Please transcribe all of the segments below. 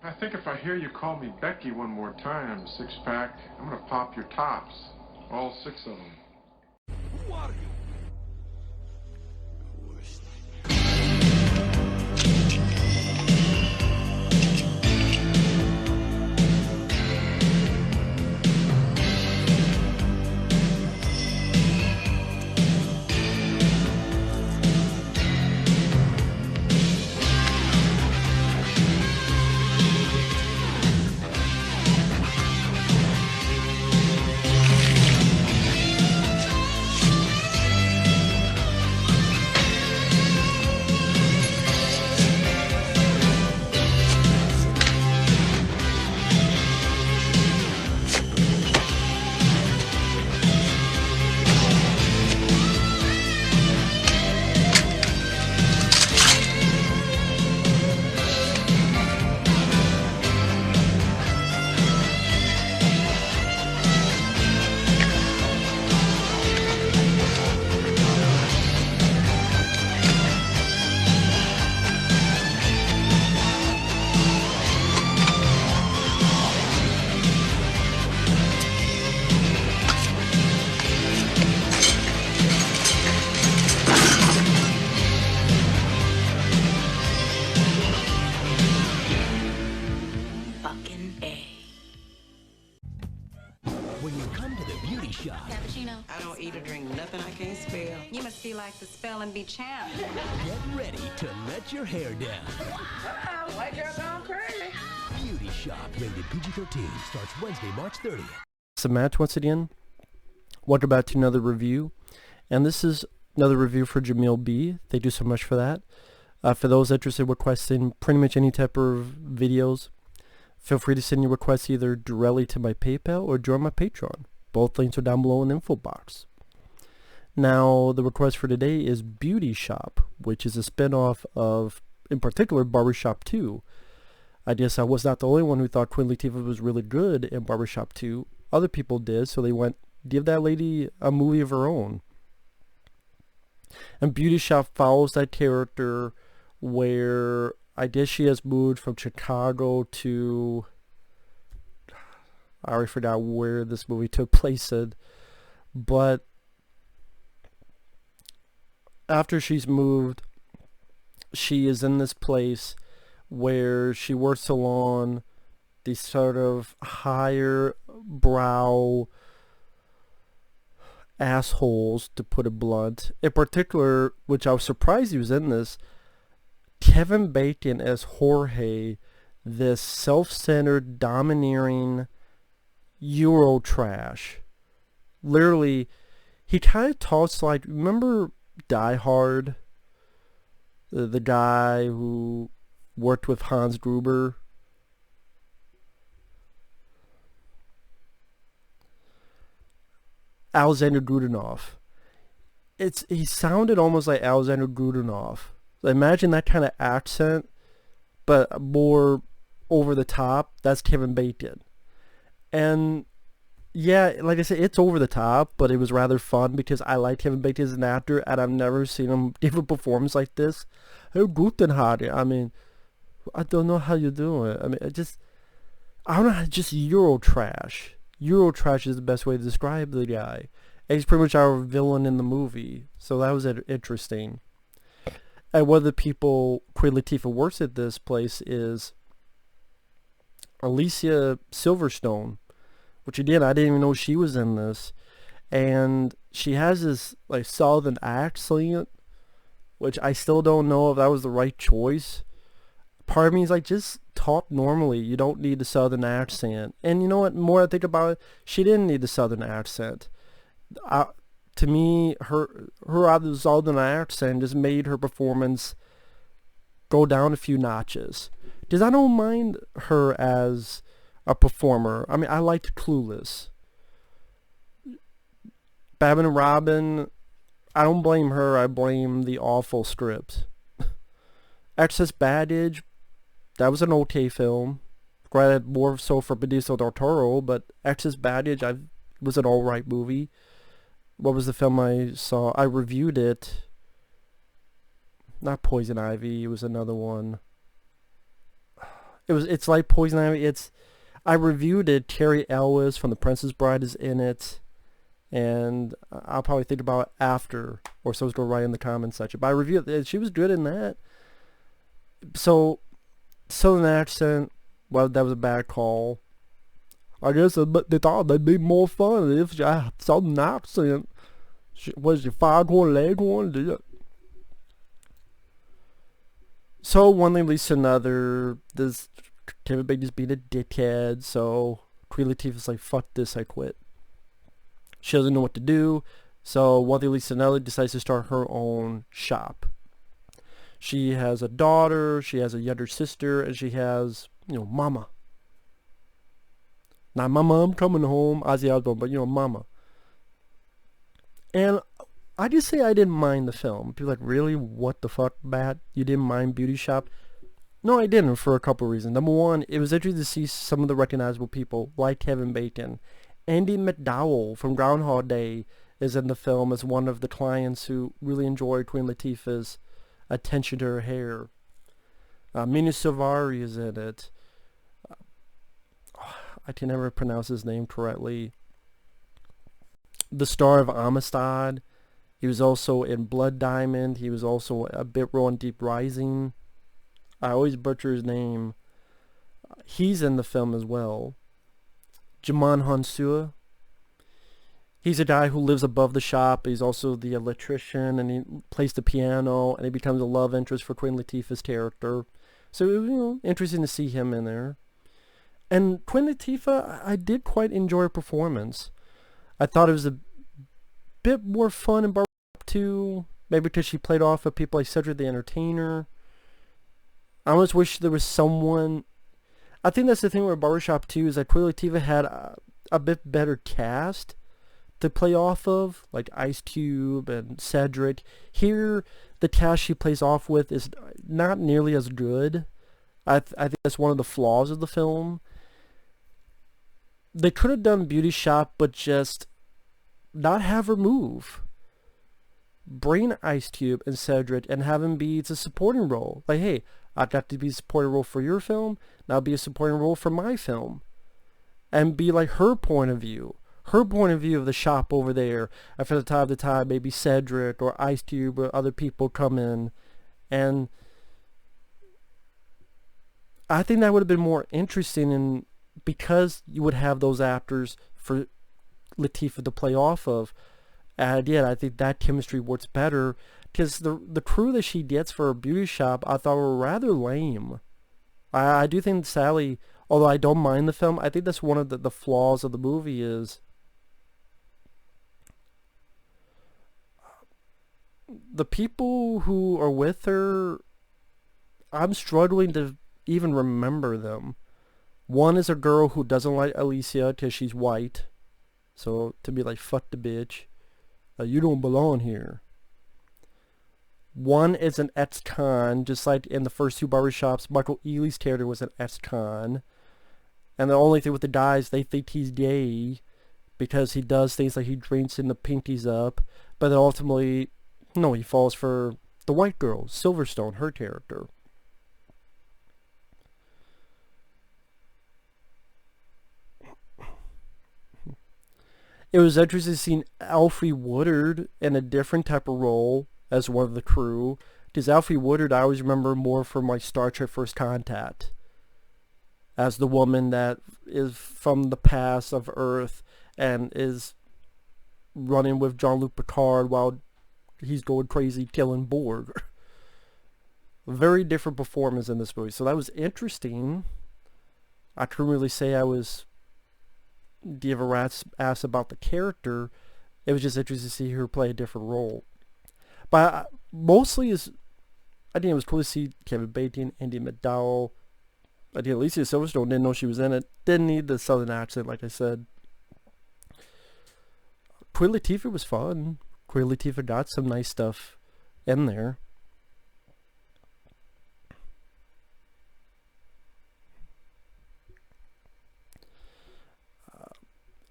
I think if I hear you call me Becky one more time, six-pack, I'm gonna pop your tops. All six of them. Who are you? When you come to the beauty shop, Cappuccino. I don't eat or drink nothing I can't spell. You must be like the spelling bee champ. get ready to let your hair down. Uh-oh, white girl gone crazy. Beauty Shop, rated PG-13, starts Wednesday, March 30th. So Matt, once again, welcome back to another review. And this is another review for Jamil B. Thank you so much for that. For those interested in requesting pretty much any type of videos, feel free to send your requests either directly to my PayPal or join my Patreon. Both links are down below in the info box. Now, the request for today is Beauty Shop, which is a spin-off of, in particular, Barbershop 2. I guess I was not the only one who thought Queen Latifah was really good in Barbershop 2. Other people did, so they went, give that lady a movie of her own. And Beauty Shop follows that character where I guess she has moved from Chicago to, I already forgot where this movie took place in, but after she's moved, she is in this place where she works along these sort of higher brow assholes, to put it blunt. In particular, which I was surprised he was in this, Kevin Bacon as Jorge, this self-centered, domineering Euro trash. Literally, he kind of talks like, remember Die Hard? The guy who worked with Hans Gruber? Alexander Godunov. He sounded almost like Alexander Godunov. Imagine that kind of accent, but more over the top. That's Kevin Bacon. And yeah, like I said, it's over the top, but it was rather fun because I like Kevin Bacon as an actor, and I've never seen him give a performance like this. Hey, guten Tag. I mean, I don't know how you do it. I mean, I don't know, just Euro trash. Euro trash is the best way to describe the guy. And he's pretty much our villain in the movie, so that was interesting. And one of the people Queen Latifah works at this place is Alicia Silverstone, which again, I didn't even know she was in this. And she has this like southern accent, which I still don't know if that was the right choice. Part of me is like, just talk normally. You don't need the southern accent. And you know what? The more I think about it, she didn't need the southern accent. To me, her other southern accent just made her performance go down a few notches. Because I don't mind her as a performer. I mean, I liked Clueless. Batman and Robin, I don't blame her. I blame the awful script. Excess Baggage, that was an okay film. Granted, more so for Benicio del Toro, but Excess Baggage was an alright movie. What was the film I saw? I reviewed it. Not Poison Ivy, it was another one. It's like Poison Ivy. I reviewed it. Terry Elwes from The Princess Bride is in it, and I'll probably think about it after, or someone's going to write in the comments section. But I reviewed it. She was good in that. So, Southern accent, well, that was a bad call. I guess they thought they'd be more fun if you had Southern accent. Was your foghorn leghorn? So one thing leads to another. This Kevin Bacon's being a dickhead, so Queen Latifah's like, fuck this, I quit. She doesn't know what to do, so one thing leads to another, decides to start her own shop. She has a daughter, she has a younger sister, and she has, mama. Not mama, I'm coming home, Ozzy Osbourne, but mama. And I just say I didn't mind the film. People are like, really? What the fuck, Matt? You didn't mind Beauty Shop? No, I didn't, for a couple of reasons. Number one, it was interesting to see some of the recognizable people, like Kevin Bacon. Andie MacDowell from Groundhog Day is in the film as one of the clients who really enjoyed Queen Latifah's attention to her hair. Mena Suvari is in it. I can never pronounce his name correctly. The star of Amistad. He was also in Blood Diamond. He was also a bit role in Deep Rising. I always butcher his name. He's in the film as well. Djimon Hounsou. He's a guy who lives above the shop. He's also the electrician, and he plays the piano, and he becomes a love interest for Queen Latifah's character. So, interesting to see him in there. And Queen Latifah, I did quite enjoy her performance. I thought it was a bit more fun in Barbershop 2, maybe because she played off of people like Cedric the Entertainer. I almost wish there was someone... I think that's the thing with Barbershop 2 is that Queen Latifah had a bit better cast to play off of, like Ice Cube and Cedric. Here, the cast she plays off with is not nearly as good. I think that's one of the flaws of the film. They could have done Beauty Shop, but just not have her move. Bring Ice Cube and Cedric and have him be the supporting role. Like, hey, I got to be a supporting role for your film, now be a supporting role for my film. And be like her point of view. Her point of view of the shop over there. And from time to time, maybe Cedric or Ice Cube or other people come in. And I think that would have been more interesting, and because you would have those actors for Latifah to play off of. And yeah, I think that chemistry works better, because the crew that she gets for her Beauty Shop I thought were rather lame. I do think Sally, although I don't mind the film, I think that's one of the flaws of the movie is the people who are with her, I'm struggling to even remember them. One is a girl who doesn't like Alicia because she's white. So to be like, fuck the bitch. You don't belong here. One is an ex-con, just like in the first two Barbershops, Michael Ealy's character was an ex-con. And the only thing with the guys, they think he's gay because he does things like he drinks and the pinkies up. But then ultimately, no, he falls for the white girl, Silverstone, her character. It was interesting seeing Alfre Woodard in a different type of role as one of the crew. Because Alfre Woodard, I always remember more from like Star Trek First Contact. As the woman that is from the past of Earth and is running with Jean-Luc Picard while he's going crazy killing Borg. Very different performance in this movie. So that was interesting. I couldn't really say I was... give a rat's ass about the character. It was just interesting to see her play a different role. But mostly I think it was cool to see Kevin Bacon, Andie MacDowell. I think Alicia Silverstone, didn't know she was in it. Didn't need the southern accent, like I said. Queen Latifah was fun. Queen Latifah got some nice stuff in there.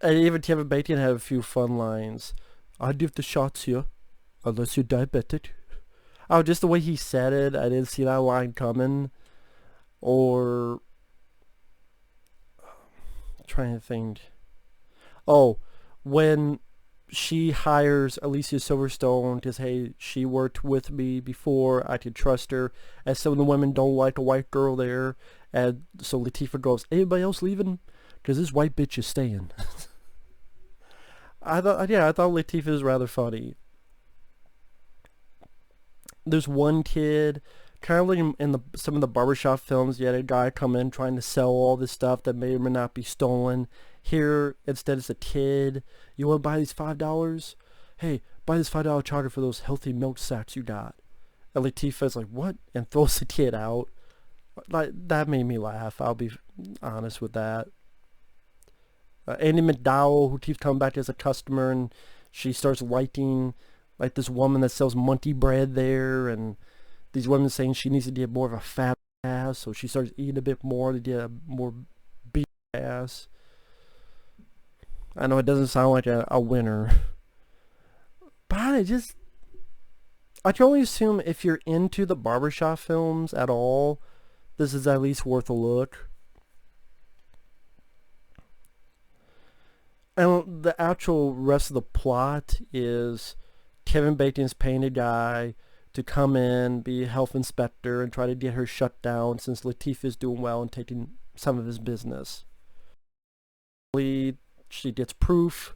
And even Kevin Bacon had a few fun lines. I'd give the shots here, unless you're diabetic. Oh, just the way he said it, I didn't see that line coming. Or trying to think. Oh, when she hires Alicia Silverstone because, hey, she worked with me before, I could trust her, as some of the women don't like a white girl there, and so Latifah goes, anybody else leaving? Because this white bitch is staying. I thought Latifah was rather funny. There's one kid, kind of like in some of the Barbershop films, you had a guy come in trying to sell all this stuff that may or may not be stolen. Here, instead, it's a kid. You want to buy these $5? Hey, buy this $5 charger for those healthy milk sacks you got. And Latifah's like, what? And throws the kid out. Like, that made me laugh. I'll be honest with that. Andie MacDowell, who keeps coming back as a customer, and she starts liking like this woman that sells Munty bread there, and these women saying she needs to get more of a fat ass, so she starts eating a bit more to get a more beef ass. I know it doesn't sound like a winner, but I can only assume if you're into the Barbershop films at all, this is at least worth a look. And the actual rest of the plot is Kevin Bacon's paying a guy to come in, be a health inspector, and try to get her shut down since Latifah is doing well and taking some of his business. She gets proof.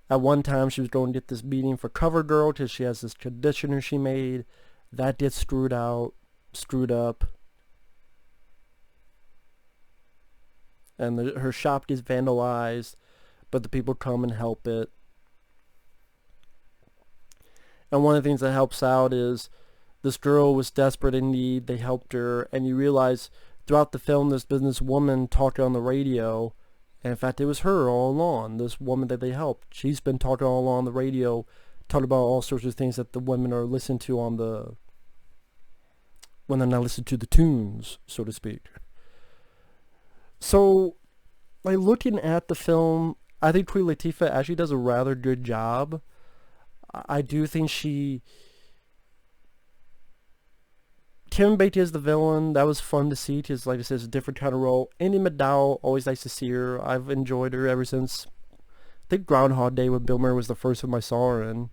At one time she was going to get this meeting for CoverGirl because she has this conditioner she made. That gets screwed up. And her shop gets vandalized, but the people come and help it. And one of the things that helps out is this girl was desperate in need. They helped her, and you realize throughout the film there's been this woman talking on the radio, and in fact it was her all along, this woman that they helped. She's been talking all along the radio, talking about all sorts of things that the women are listening to when they're not listening to the tunes, so to speak. So, like, looking at the film, I think Queen Latifah actually does a rather good job. I do think Kevin Bacon is the villain. That was fun to see because, like I said, it's a different kind of role. Andie MacDowell, always nice to see her. I've enjoyed her ever since, I think Groundhog Day with Bill Murray was the first film I saw her in.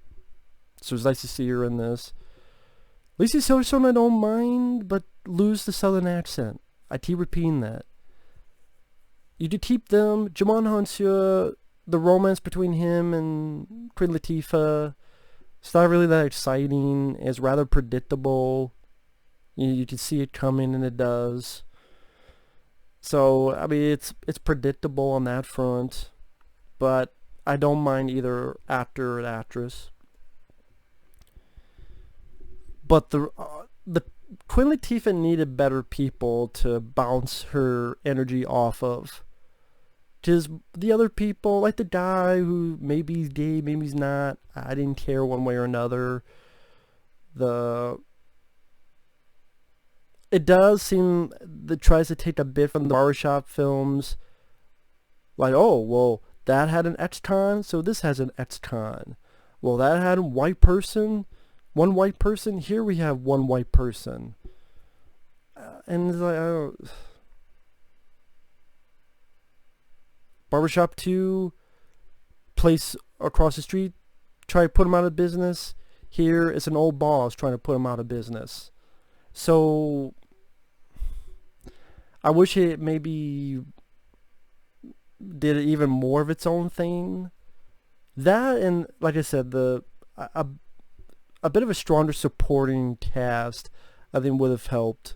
So it was nice to see her in this. Alicia Silverstone I don't mind, but lose the southern accent. I keep repeating that. You could keep them. Djimon Hounsou, the romance between him and Queen Latifah, it's not really that exciting. It's rather predictable. You can see it coming, and it does. So, I mean, it's predictable on that front, but I don't mind either actor or actress. But the Queen Latifah needed better people to bounce her energy off of. Because the other people, like the guy who maybe he's gay, maybe he's not, I didn't care one way or another. It does seem that tries to take a bit from the Barbershop films. Like, oh, well, that had an ex-con, so this has an ex-con. Well, that had one white person, here we have one white person. And it's like, I don't... Barbershop 2, place across the street, try to put him out of business. Here, it's an old boss trying to put him out of business. So, I wish it maybe did even more of its own thing. That, and like I said, a bit of a stronger supporting cast, I think, would have helped.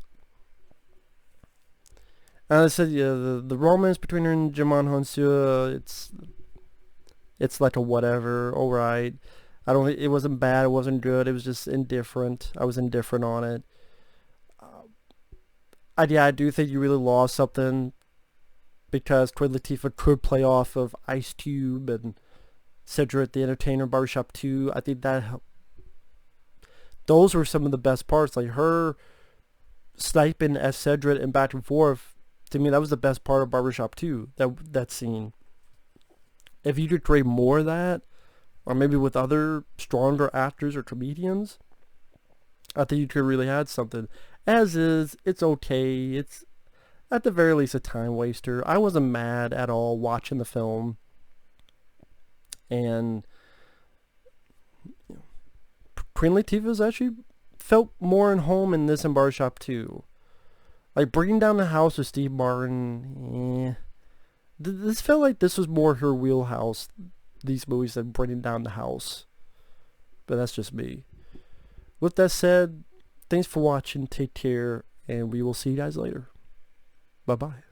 And I said, yeah, the romance between her and Djimon Hounsou, it's like a whatever, alright. It wasn't bad, it wasn't good, it was just indifferent. I was indifferent on it. I do think you really lost something because Queen Latifah could play off of Ice Cube and Cedric the Entertainer, Barbershop 2. I think that helped. Those were some of the best parts, like her sniping as Cedric and back and forth. To me, that was the best part of Barbershop 2, that scene. If you could create more of that, or maybe with other stronger actors or comedians, I think you could really add something. As is, it's okay. at the very least a time waster. I wasn't mad at all watching the film. And Queen Latifah's actually felt more at home in this and Barbershop too. Like bringing down the house with Steve Martin, this felt like this was more her wheelhouse, these movies, than bringing down the house. But that's just me. With that said, thanks for watching, take care, and we will see you guys later. Bye-bye.